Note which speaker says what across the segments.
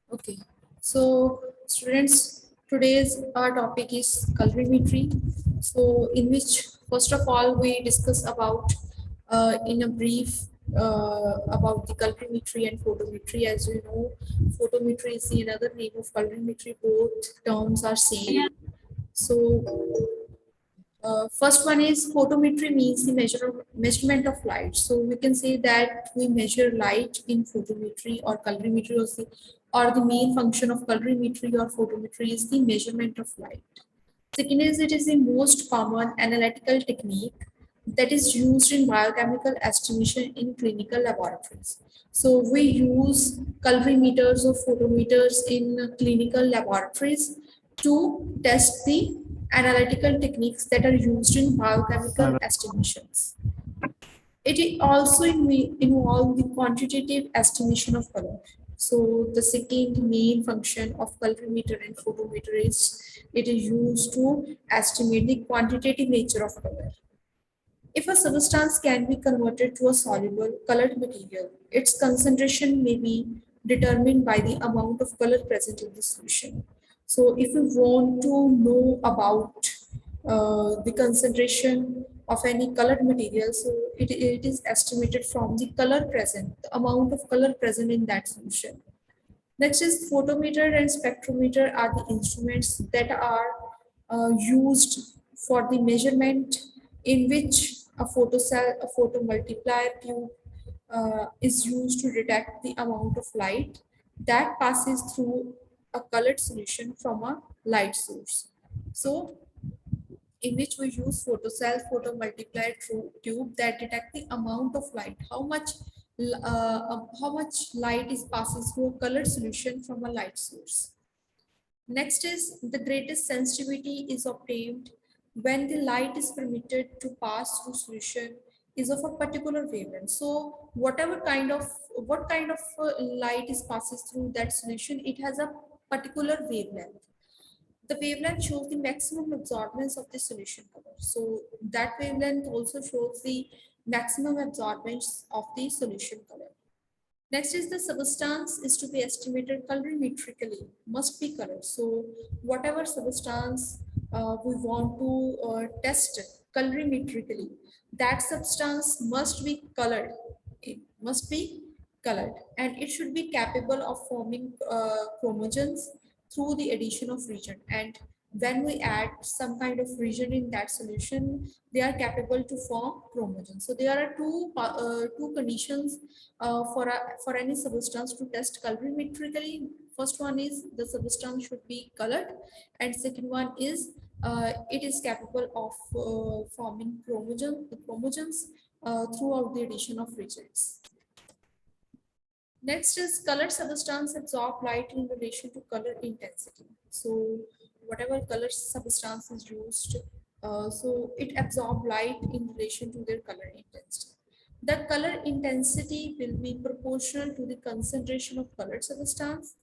Speaker 1: Okay, so students, today's our topic is colorimetry. So, in which first of all we discuss about in a brief about the colorimetry and photometry. As you know, photometry is the another name of colorimetry. Both terms are same. So, first one is photometry means the measurement of light. So we can say that we measure light in photometry or colorimetry, or the main function of colorimetry or photometry is the measurement of light. Second is it is the most common analytical technique that is used in biochemical estimation in clinical laboratories. So we use colorimeters or photometers in clinical laboratories to test the analytical techniques that are used in biochemical estimations. It also involves the quantitative estimation of color. So the second main function of colorimeter and photometer is it is used to estimate the quantitative nature of color. If a substance can be converted to a soluble colored material, its concentration may be determined by the amount of color present in the solution. So, if you want to know about the concentration of any colored material, so it is estimated from the color present, the amount of color present in that solution. Next is photometer and spectrometer are the instruments that are used for the measurement in which a photocell, a photomultiplier tube is used to detect the amount of light that passes through a colored solution from a light source. So in which we use photocell photomultiplier tube that detect the amount of light, how much light is passes through a colored solution from a light source. Next is the greatest sensitivity is obtained when the light is permitted to pass through solution is of a particular wavelength. So what kind of light is passes through that solution, it has a particular wavelength. The wavelength shows the maximum absorbance of the solution color. So that wavelength also shows the maximum absorbance of the solution color. Next is the substance is to be estimated colorimetrically, must be colored. So whatever substance we want to test colorimetrically, that substance must be colored. It must be colored, and it should be capable of forming chromogens through the addition of reagent. And when we add some kind of reagent in that solution, they are capable to form chromogens. So there are two conditions for any substance to test colorimetrically. First one is the substance should be colored, and second one is it is capable of forming chromogens throughout the addition of reagents. Next is colored substance absorb light in relation to color intensity. So whatever color substance is used, so it absorb light in relation to their color intensity. The color intensity will be proportional to the concentration of colored substance.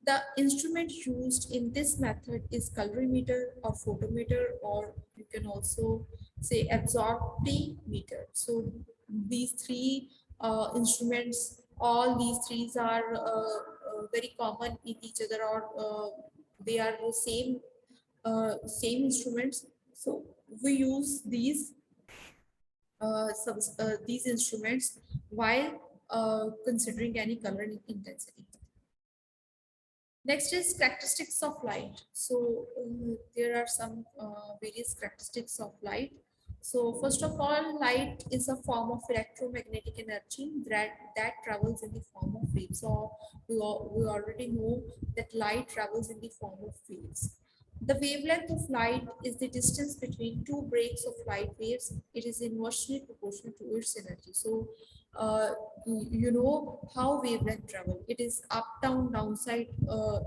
Speaker 1: The instrument used in this method is colorimeter or photometer, or you can also say absorptimeter. So these three instruments, all these three are very common in each other, or they are the same instruments. So we use these instruments while considering any color intensity. Next is characteristics of light. So there are some various characteristics of light. So first of all, light is a form of electromagnetic energy that travels in the form of waves. So we already know that light travels in the form of waves. The wavelength of light is the distance between two breaks of light waves. It is inversely proportional to its energy. So uh, you know how wavelength travel. It is up, down, downside.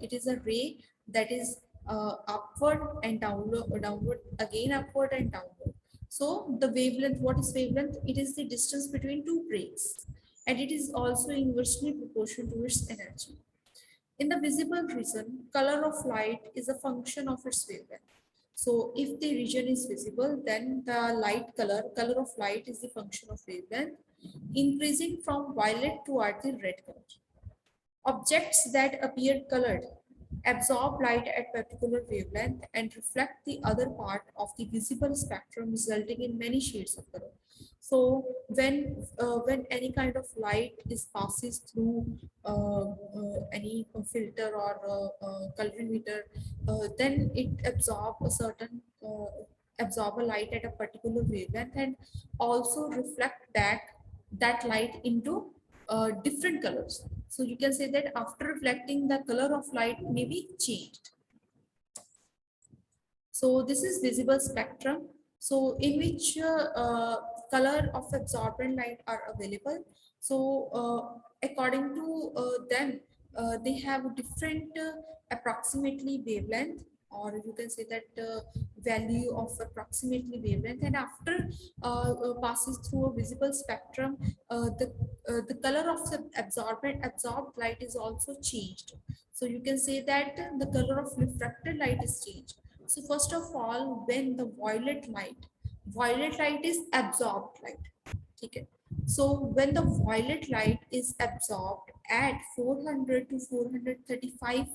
Speaker 1: It is a ray that is upward and downward, again upward and downward. So the wavelength, what is wavelength? It is the distance between two breaks, and it is also inversely proportional to its energy. In the visible region, color of light is a function of its wavelength. So if the region is visible, then the color of light is the function of wavelength, increasing from violet toward the red color. Objects that appear colored absorb light at particular wavelength and reflect the other part of the visible spectrum, resulting in many shades of color. So when any kind of light is passes through any filter or colorimeter, then it absorb a certain absorb a light at a particular wavelength and also reflect back that light into different colors. So you can say that after reflecting, the color of light may be changed. So this is visible spectrum. So in which color of absorbent light are available. So according to them, they have different approximately wavelength, or you can say that value of approximately wavelength. And after passes through a visible spectrum, the color of the absorbed light is also changed. So you can say that the color of refracted light is changed. So first of all, when the violet light is absorbed light. Okay. So when the violet light is absorbed at 400 to 435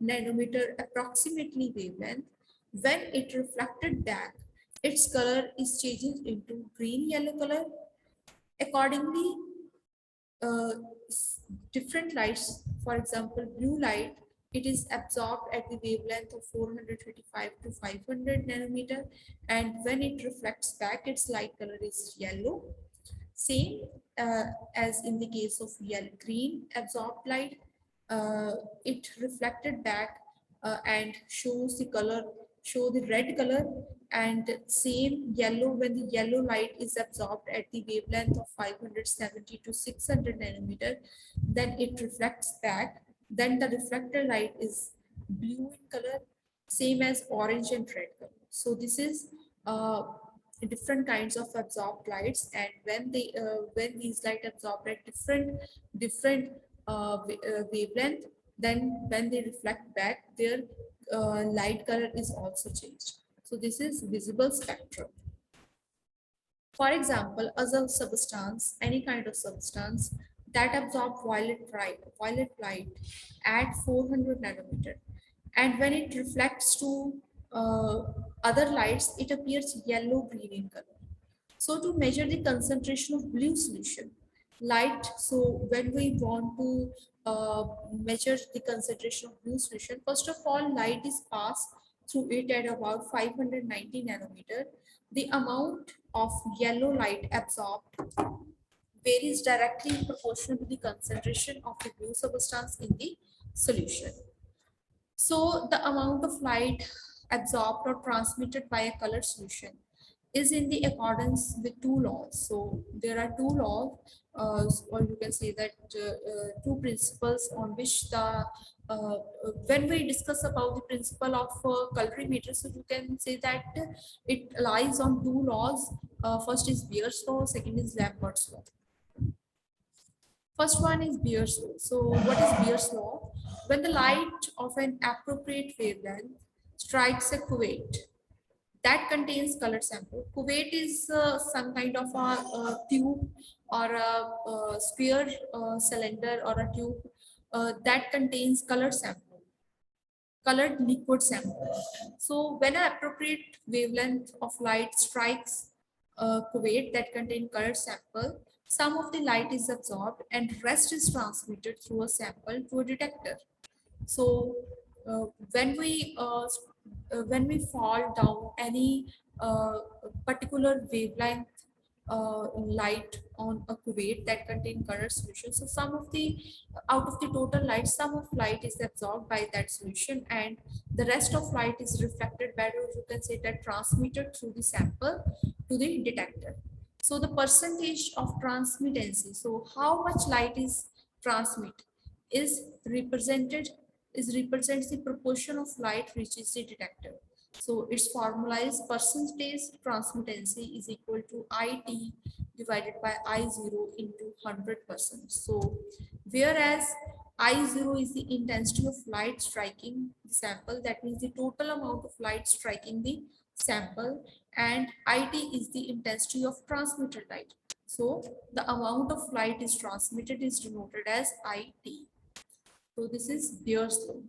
Speaker 1: nanometer approximately wavelength, when it reflected back, its color is changing into green yellow color. Accordingly, uh, different lights, for example, blue light, it is absorbed at the wavelength of 435 to 500 nanometer, and when it reflects back, its light color is yellow. Same as in the case of yellow green absorbed light, uh, it reflected back and shows the color, show the red color, and same yellow when the yellow light is absorbed at the wavelength of 570 to 600 nanometer, then it reflects back, then the reflected light is blue in color, same as orange and red color. So this is different kinds of absorbed lights, and when these light absorb at different wavelength, then when they reflect back, their light color is also changed. So this is visible spectrum. For example, as a substance, any kind of substance that absorb violet light at 400 nanometer, and when it reflects to uh, other lights, it appears yellow green in color. So to measure the concentration of blue solution, light, so when we want to measure the concentration of blue solution, first of all, light is passed through it at about 590 nanometer. The amount of yellow light absorbed varies directly proportional to the concentration of the blue substance in the solution. So the amount of light absorbed or transmitted by a color solution is in the accordance with two laws. So there are two laws, or you can say that two principles on which when we discuss about the principle of colorimeter, so you can say that it lies on two laws. First is Beerus Law, second is Lambert's Law. First one is Beer's law. So what is Beer's law? When the light of an appropriate wavelength strikes a cuvette that contains colored sample. Cuvette is some kind of a tube or a sphere cylinder or a tube that contains colored sample, colored liquid sample. So when an appropriate wavelength of light strikes a cuvette that contains colored sample, some of the light is absorbed and rest is transmitted through a sample to a detector. So uh, when we uh, when we fall down any uh, particular wavelength light on a cuvette that contain color solution, so some of the out of the total light, some of light is absorbed by that solution, and the rest of light is reflected back, or you can say that transmitted through the sample to the detector. So the percentage of transmittancy, so how much light is transmit, is represented is represents the proportion of light reaches the detector. So its formula is percentage transmittancy is equal to IT divided by I0 into 100%. So whereas I0 is the intensity of light striking the sample, that means the total amount of light striking the sample, and IT is the intensity of transmitted light. So the amount of light is transmitted is denoted as IT. So this is Beerus Law.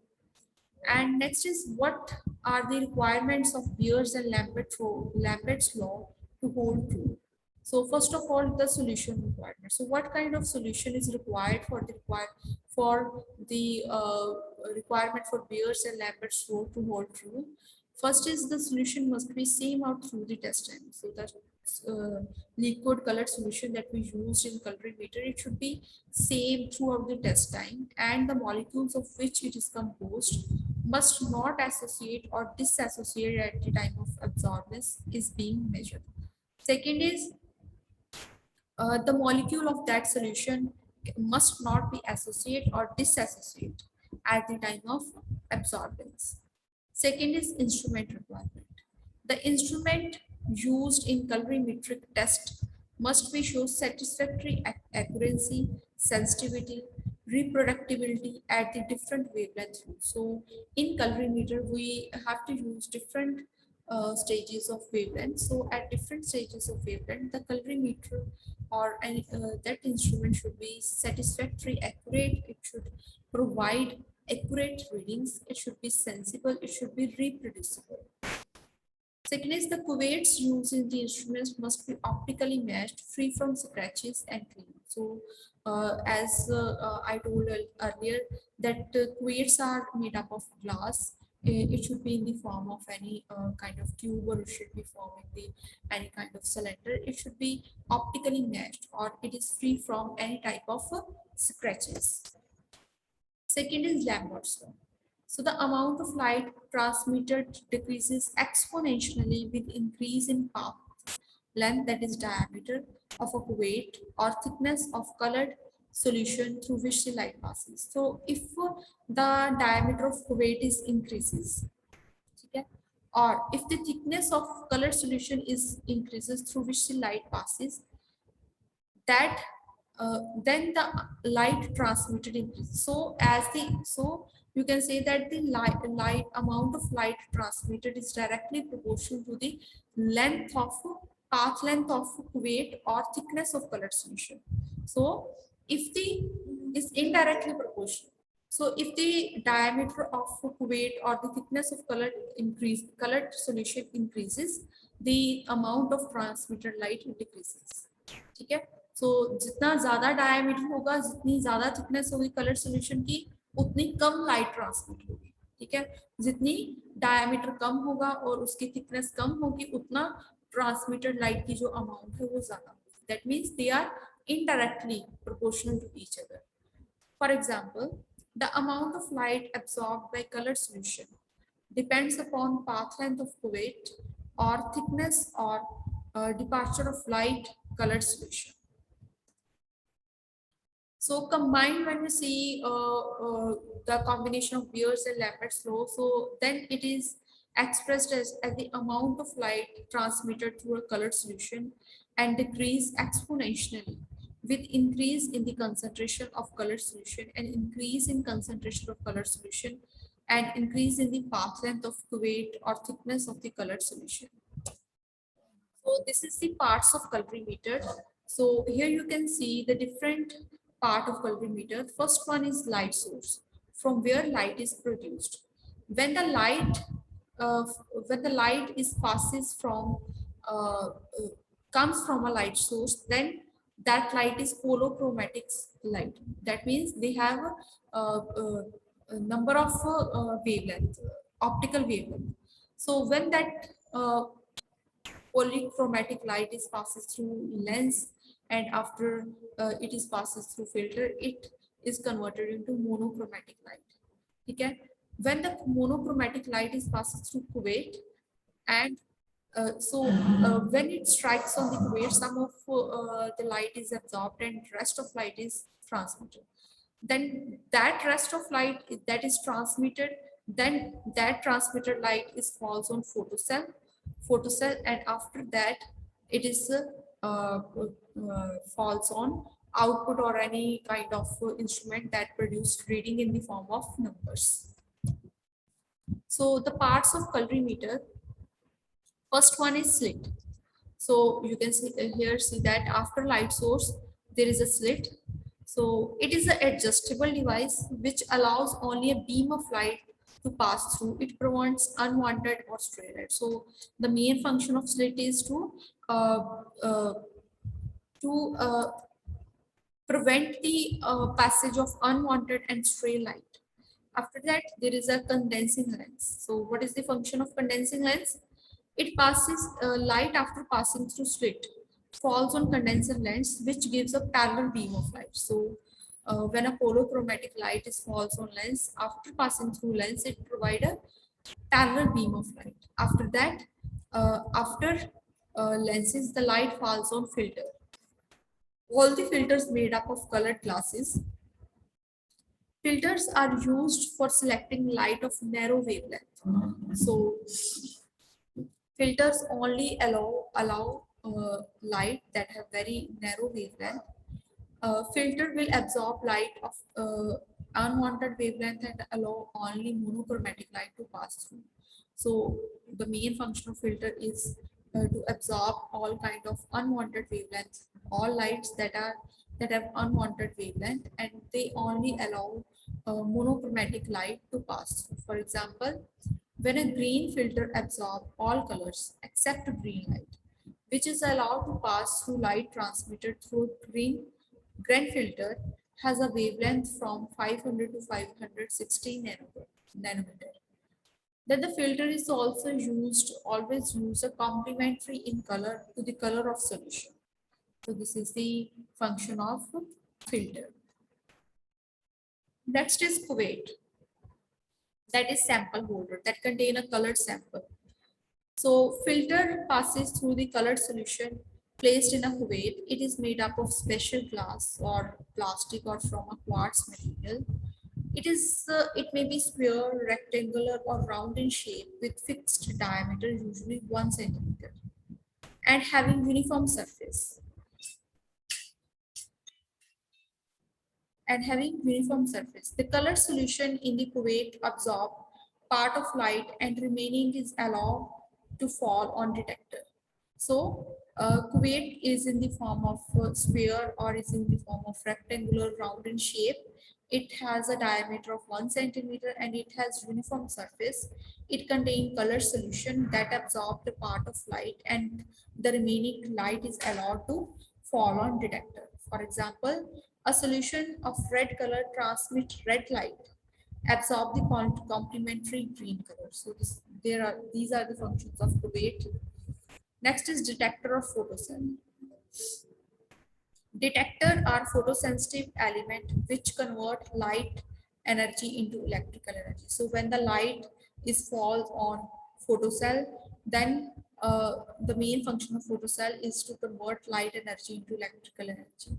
Speaker 1: And next is, what are the requirements of Beer's and Lambert's law to hold true? So first of all, the solution requirement. So what kind of solution is required for the requirement for Beer's and Lambert's law to hold true? First is, the solution must be same out through the test time. So that liquid colored solution that we used in colorimeter, it should be same throughout the test time, and the molecules of which it is composed must not associate or disassociate at the time of absorbance is being measured. Second is, the molecule of that solution must not be associate or disassociate at the time of absorbance. Second is instrument requirement. The instrument used in colorimetric test must be show satisfactory accuracy, sensitivity, reproducibility at the different wavelengths. So in colorimeter, we have to use different stages of wavelength. So at different stages of wavelength, the colorimeter or any, that instrument should be satisfactory, accurate. It should provide accurate readings. It should be sensible. It should be reproducible. Second is, the cuvettes used in the instruments must be optically matched, free from scratches and clean. So, as I told earlier, that cuvettes are made up of glass. It should be in the form of any kind of tube, or it should be forming the any kind of cylinder. It should be optically matched, or it is free from any type of scratches. Second is Lambert's law. So the amount of light transmitted decreases exponentially with increase in path length, that is diameter of a cuvette, or thickness of colored solution through which the light passes. So if the diameter of cuvette is increases, okay, or if the thickness of colored solution is increases through which the light passes, that then the light transmitted increases. So you can say that the light amount of light transmitted is directly proportional to the length of path length of cuvette or thickness of colored solution. So if the is indirectly proportional. So if the diameter of cuvette or the thickness of colored solution increases, the amount of transmitted light decreases. ठीक है. So जितना ज्यादा diameter होगा, जितनी ज्यादा thickness होगी colour solution की, उतनी कम लाइट ट्रांसमिट होगी. ठीक है. जितनी डायमीटर कम होगा और उसकी थिकनेस कम होगी, उतना ट्रांसमिटेड लाइट की जो अमाउंट है वो ज्यादा होगी. That means they are indirectly proportional to each other. For example, the amount of light absorbed by colored solution depends upon path length of cuvette or thickness or departure of light colored solution. So combined, when we see the combination of Beer's and Lambert's law, so then it is expressed as the amount of light transmitted through a colored solution and decrease exponentially with increase in the concentration of colored solution and increase in concentration of colored solution and increase in the path length of cuvette or thickness of the colored solution. So this is the parts of colorimeter. So here you can see the different part of colorimeter. First one is light source, from where light is produced. When the light is passes from comes from a light source, then that light is polochromatic light. That means they have a number of wavelength, optical wavelength. So when that polychromatic light is passes through lens, and after it is passes through filter, it is converted into monochromatic light. Okay. When the monochromatic light is passes through cuvette, and when it strikes on the cuvette, some of the light is absorbed and rest of light is transmitted. Then that rest of light that is transmitted, then that transmitted light is falls on photocell, and after that it is falls on output or any kind of instrument that produced reading in the form of numbers. So the parts of colorimeter, first one is slit. So you can see here, see that after light source there is a slit. So it is an adjustable device which allows only a beam of light to pass through. It prevents unwanted or stray light. So the main function of slit is uh, uh, to prevent the passage of unwanted and stray light. After that, there is a condensing lens. So what is the function of condensing lens? It passes light after passing through slit, falls on condenser lens, which gives a parallel beam of light. So when a polychromatic light is falls on lens, after passing through lens, it provide a parallel beam of light. After that, after lenses, the light falls on filter. All the filters made up of colored glasses. Filters are used for selecting light of narrow wavelength. So filters only allow light that have very narrow wavelength. Filter will absorb light of unwanted wavelength and allow only monochromatic light to pass through. So the main function of filter is to absorb all kind of unwanted wavelengths, all lights that have unwanted wavelength, and they only allow monochromatic light to pass through. For example, when a green filter absorbs all colors except green light, which is allowed to pass through light transmitted through green filter, has a wavelength from 500 to 516 nanometer. Then the filter is also always use a complementary in color to the color of solution. So this is the function of filter. Next is cuvette, that is sample holder that contain a colored sample. So filter passes through the colored solution placed in a cuvette. It is made up of special glass or plastic or from a quartz material. It may be square, rectangular, or round in shape with fixed diameter, usually 1 centimeter, and having uniform surface. The colored solution in the cuvette absorb part of light and remaining is allowed to fall on detector. So cuvette is in the form of sphere or is in the form of rectangular round in shape. It has a diameter of 1 centimeter and it has uniform surface. It contains color solution that absorb the part of light and the remaining light is allowed to fall on detector. For example, a solution of red color transmit red light, absorb the complementary green color. So these are the functions of cuvette. Next is detector of photocell. Detector are photosensitive element which convert light energy into electrical energy. So when the light is falls on photocell, then the main function of photocell is to convert light energy into electrical energy.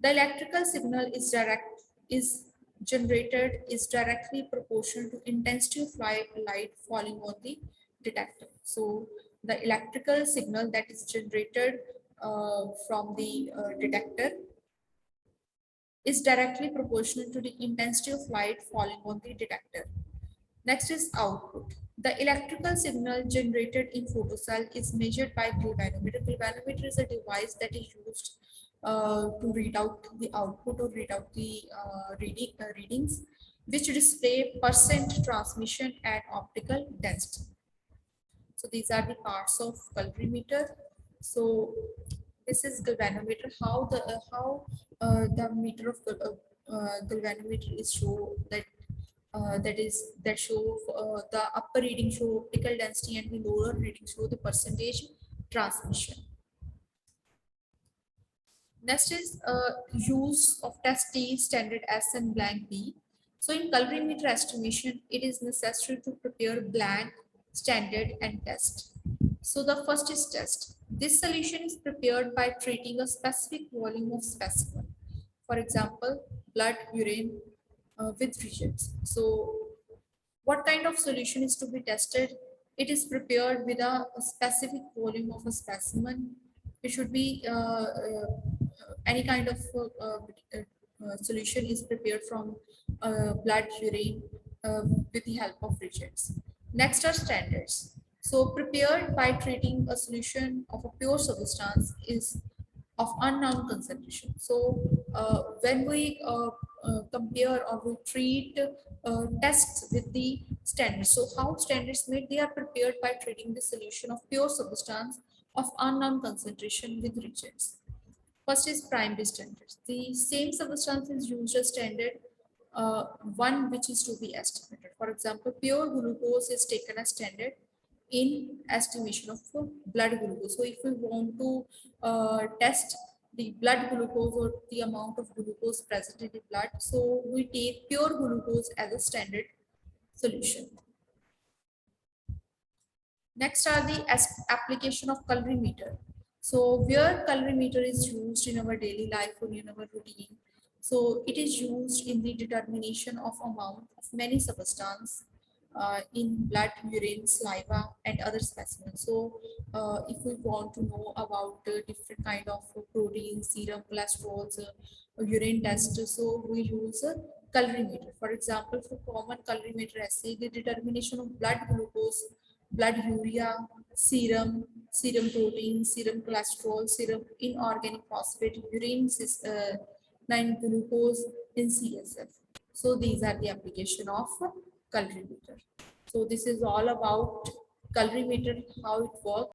Speaker 1: The electrical signal is generated is directly proportional to intensity of light falling on the detector. So the electrical signal that is generated from the detector is directly proportional to the intensity of light falling on the detector. Next is output. The electrical signal generated in photocell is measured by galvanometer. Galvanometer is a device that is used to read out the output or read out the readings, which display percent transmission and optical density. So these are the parts of colorimeter. So this is galvanometer. How the meter of galvanometer is show that show the upper reading show optical density and the lower reading show the percentage transmission. Next is use of test T, standard S and blank B. So in colorimeter estimation, it is necessary to prepare blank, standard and test. So the first is test. This solution is prepared by treating a specific volume of specimen. For example, blood, urine with reagents. So what kind of solution is to be tested? It is prepared with a specific volume of a specimen. It should be any kind of solution is prepared from blood, urine with the help of reagents. Next are standards. So prepared by treating a solution of a pure substance is of unknown concentration. So when we compare or we treat tests with the standards, so how standards made, they are prepared by treating the solution of pure substance of unknown concentration with reagents. First is primary standards. The same substance is used as standard one which is to be estimated. For example, pure glucose is taken as standard in estimation of blood glucose. So if we want to test the blood glucose or the amount of glucose present in the blood, so we take pure glucose as a standard solution. Next are the application of colorimeter. So where colorimeter is used in our daily life or in our routine. So it is used in the determination of amount of many substances in blood, urine, saliva, and other specimens. So if we want to know about different kind of protein, serum, cholesterol, urine test, so we use a colorimeter. For example, for common colorimeter assay, the determination of blood glucose, blood urea, serum protein, serum cholesterol, serum inorganic phosphate, urine 9 glucose in CSF. So these are the application of colorimeter. So this is all about colorimeter, how it works.